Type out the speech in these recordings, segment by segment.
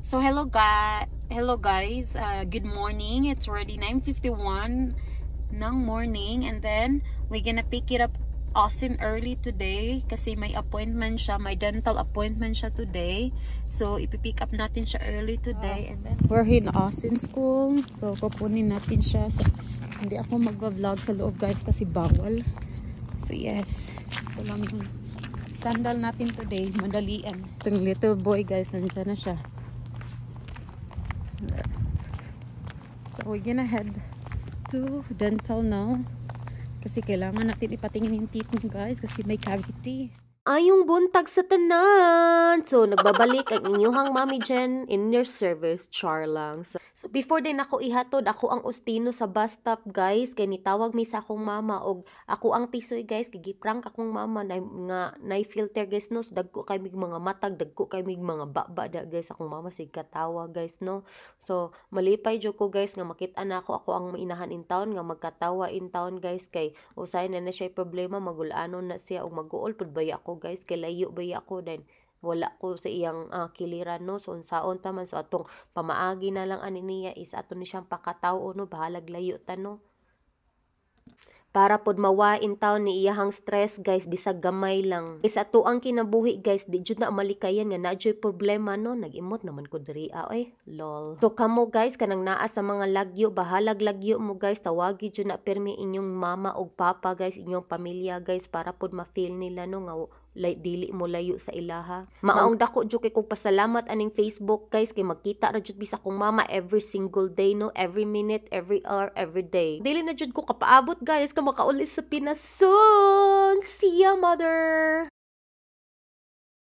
So hello guys, good morning. It's already 9:51 ng morning, and then we're gonna pick it up Austin early today kasi may appointment siya, may dental appointment siya today. So ipipick up natin siya early today, and then we're here in Austin school. So kukunin natin siya. So, hindi ako magva-vlog sa loob guys kasi bawal. So yes, ito lang yung sandal natin today, madalian. Itong little boy guys, nandiyan na siya. So we're gonna head to dental now kasi kailangan natin ipatingin yung teeth niya guys kasi may cavity. Ayong buntag sa tanan. So, nagbabalik ang inyuhang Mami Jen in your service, char lang. So before din ako ihatod, ako ang ustino sa bus stop, guys. Kaya nitawag mi sa akong mama. O ako ang tisoy, guys. Gigiprank akong mama na filter, guys, no? So, dagko kay mig mga matag, dagko kay mig mga baba, guys. Akong mama, sig katawa, guys, no? So, malipay jo ko, guys, nga makita na ako ang inahan in town, nga magkatawa in town, guys. Kay, usay na siya problema, magulanon na siya, o mag-uol, pudbaya ako, guys, kay layo ba ako din wala ko sa iyang kiliran, no? So unsaon taman, so atong pamaagi na lang ani niya is ato ni siyang pakatawo, no? Bahalag layo ta, no? Para pod mawain taon ni iyahang stress, guys, bisag gamay lang. Is ato ang kinabuhi, guys, di jud na malikayan nga nadyoy problema, no? Nag-imot naman ko diri, oy, lol. So kamo, guys, kanang naa sa mga lagyo, bahalag lagyo mo, guys, tawagi jud na permi inyong mama o papa, guys, inyong pamilya, guys, para pod ma-feel nila, no, nga dili mo layo sa ilaha. Maong dako jud kay kog pasalamat aning Facebook, guys, kay magkita ra jud bisa kong mama every single day, no, every minute, every hour, every day. Dili na jud ko kapaabot, guys, ka makaulit sa Pinas soon. See ya, mother.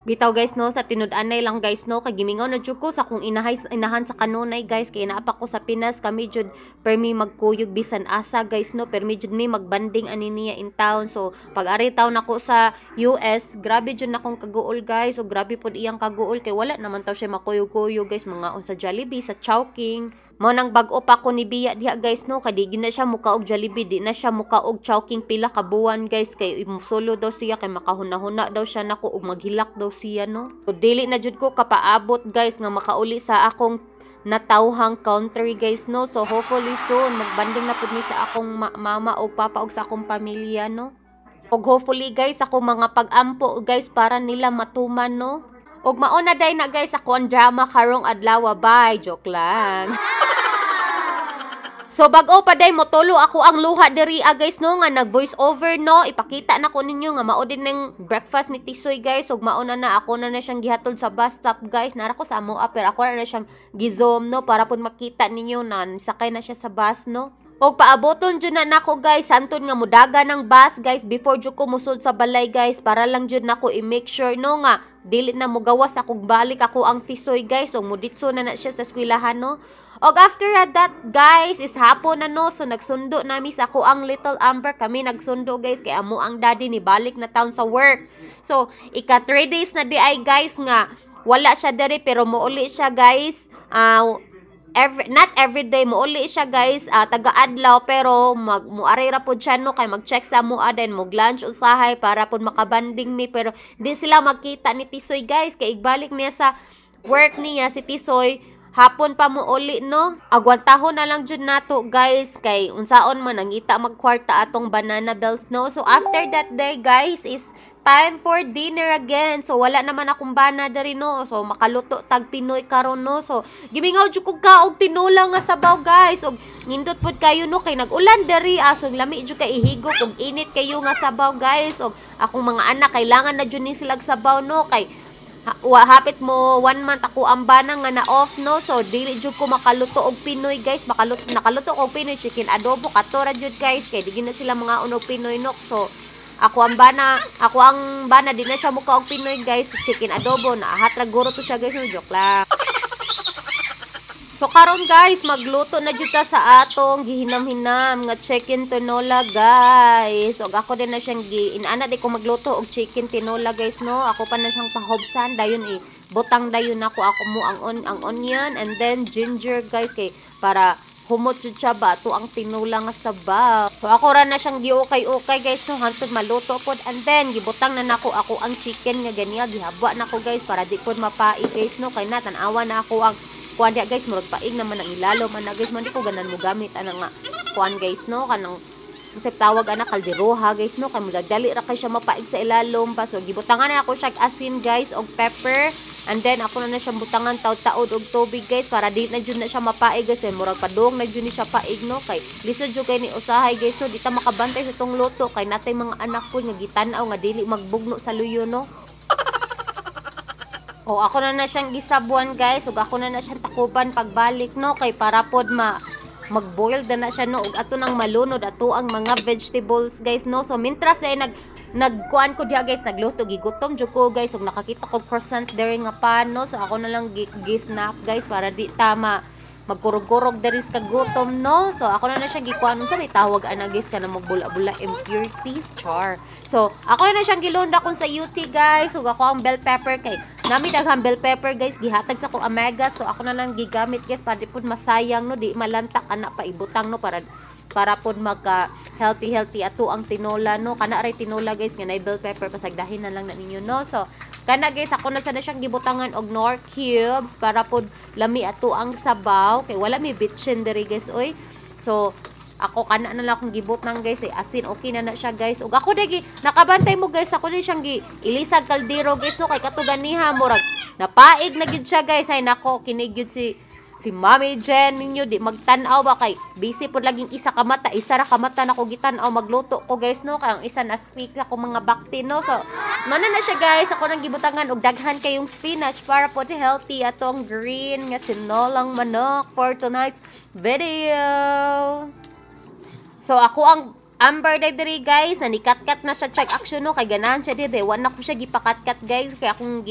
Bitaw, guys, no, sa tinud-anay lang, guys, no, kay gimingaw na jud ko sa kung inahan sa kanunay, guys, kay naapa ko sa Pinas, kami jud permi magkuyog bisan asa, guys, no, permi jud mi magbanding ani niya in town. So pag ari taon ako sa US, grabe jud na akong kaguol, guys. So grabe pod iyang kaguol kay wala naman taw siya makuyog-kuyog, guys, mga sa Jollibee, sa Chowking. Mo nang bag-o pa ko ni Biya diha, guys, no, kay di na siya muka og Jollibee, di na siya muka og Chowking pila ka buwan, guys, kay solo daw siya, kay makahuna-huna daw siya nako og maghilak daw siya, no. So dili na jud ko kapaabot, guys, nga makauli sa akong natawhang country, guys, no. So hopefully soon magbanding na pud mi sa akong mama o papa og sa akong pamilya, no. Og hopefully, guys, ako mga pag-ampo, guys, para nila matuman, no. Og mauna day na, guys, ako ang drama karong adlaw. Bye, joke lang. So bag-o pa day mo tulo ako ang luha diri, guys, no, nga nag voice over, no. Ipakita na ko ninyo nga mao din ng breakfast ni Tisoy, guys. Ug mauna na ako na siyang gihatod sa bus stop, guys. Nara ko sa amo pero ako na siyang gizom, no, para pud makita ninyo na sakay na siya sa bus, no. Og paaboton jud na nako, guys, santud nga mudaga ng bus, guys, before jud ko musud sa balay, guys, para lang jud nako i-make sure, no, nga dili na mo gawas akong balik ako ang Tisoy, guys. Og muditso na siya sa eskwelahan, no. Og after that, guys, is hapon na, no. So nagsundo nami sa ako ang little Amber. Kami nagsundo, guys, kay amo ang daddy ni balik na town sa work. So ika 3 days na di ay, guys, nga wala siya diri pero mouli siya, guys. Not every day mouli siya, guys, taga-adlaw pero muari ra pod siya, no, kay mag-check sa amo then mag-lunch usahay para pod makabanding mi, pero di sila magkita ni Tisoy, guys, kay igbalik niya sa work niya si Tisoy hapon pa mo uli, no. Agwantahon na lang jud nato, guys, kay unsaon man nangita magkwarta atong banana bells, no. So after that day, guys, is time for dinner again. So wala naman akong bana diri, no. So makaluto tag Pinoy karon, no. So gimingaw jud ko og tinola nga sabaw, guys. Og nindot pud kayo, no, kay nag-ulan diri, so lami jud kay ihigop og init kayo nga sabaw, guys. Og akong mga anak kailangan na jud ni sila sabaw, no, kay hapit mo 1 month ako ang bana nga na off, no. So dili jud ko makaluto og Pinoy, guys. Nakaluto og Pinoy chicken adobo katora jud, guys, kay di na sila mga uno Pinoy, no. So ako ang bana di na siya muka og Pinoy, guys. Chicken adobo na hatra guro to siya, guys, no, joke lang. So karon, guys, magluto na jud ta sa atong gihinam-hinam nga chicken tinola, guys. Og ako din na siyang inana di ko magluto og chicken tinola, guys, no. Ako pa na siyang pahobsan dayon butang dayon ako mo ang onion and then ginger, guys, kay para humot jud siya ba to ang tinola nga sabaw. So ako ra na siyang giukay-ukay, guys, no, hantod maluto pod, and then gibutang na nako ako ang chicken nga ganiya, gihabwa nako, guys, para di pod mapai, guys, no, kay na tan-awa na ako ang kuan dia guys murag paig naman ang ilalo man na guys man di ko ganan mo gamit ana nga kuan guys no kanang sa tawag ana kalderoha guys no kay dali ra kay siya mapaig sa ilalom pa so gibutangan na ako siya asin guys og pepper and then ako na siya butangan taud-taud og tubig guys para di na jud na siya mapaig guys murag padung na jud ni siya paig no kay lisod jud kay ni usahay guys so di ta makabantay sa tong luto kay natay mga anak ko nga gitan-aw nga dili magbugno sa luyo no. O ako na siyang gisabuan guys ug ako na siyang takuban pagbalik no kay para pod mag-boil na siya no ug ato nang malunod ato ang mga vegetables guys no so mintras ay nagkuan ko diha guys nagluto gigutom jud ko guys ug nakakita ko croissant there nga pan no so ako na lang gi-snap guys para di tama magkurog-kurog diri sa gutom no so ako na siya gikuan unsa may tawag ana guys kana magbula-bula impurities char so ako na siyang gilunda kon sa UT guys ug ako ang bell pepper kay nami daghang bell pepper guys gihatag sa ko omega so ako na lang gigamit guys para di pud masayang no di malantak ana pa ibutang no para pud magka healthy ato ang tinola no kana ray tinola guys nga nay bell pepper pasagdahin na lang na ninyo no so kana guys ako na sana siyang gibutangan og nor cubes para pud lami ato ang sabaw kay wala mi bitchin diri guys oy so ako kana na lang akong gibutang guys asin okay na siya guys ug ako dagi nakabantay mo guys ako di siyang ilisag kaldero guys no kay katuganiha murag napaig na gyud siya guys ay nako kini gyud si Mami Jen ninyo di magtan-aw ba kay busy pud laging isa ra ka mata nako gitan-aw magluto ko guys no kay ang isa na speak ako mga bakti no so mana na siya guys ako nang gibutangan og daghan kayong spinach para po healthy atong green nga tinolang manok for tonight's video. So ako ang Amber diri guys nanikat-kat na siya check action no kay ganahan siya diri wa na ko siya gipakat-kat guys kay akong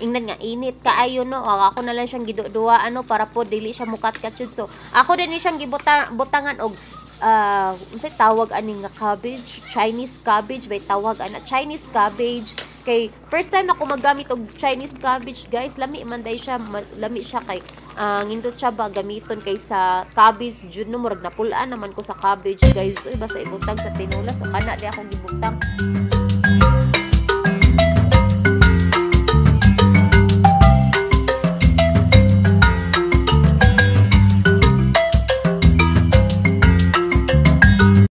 ingnan nga init kaayo no ako na lang siyang giduduwa ano para po dili siya mukat-kat jud so ako din ni siyang gibutangan og unsay tawag ani nga cabbage Chinese cabbage bay tawag ana Chinese cabbage kay first time ako maggamit og Chinese cabbage guys lami man day siya lami siya kay ngindot siya ba gamiton kay sa cabbage jud no murag napulaan naman ko sa cabbage guys basta ibutang sa tinola so kana di ako gibutang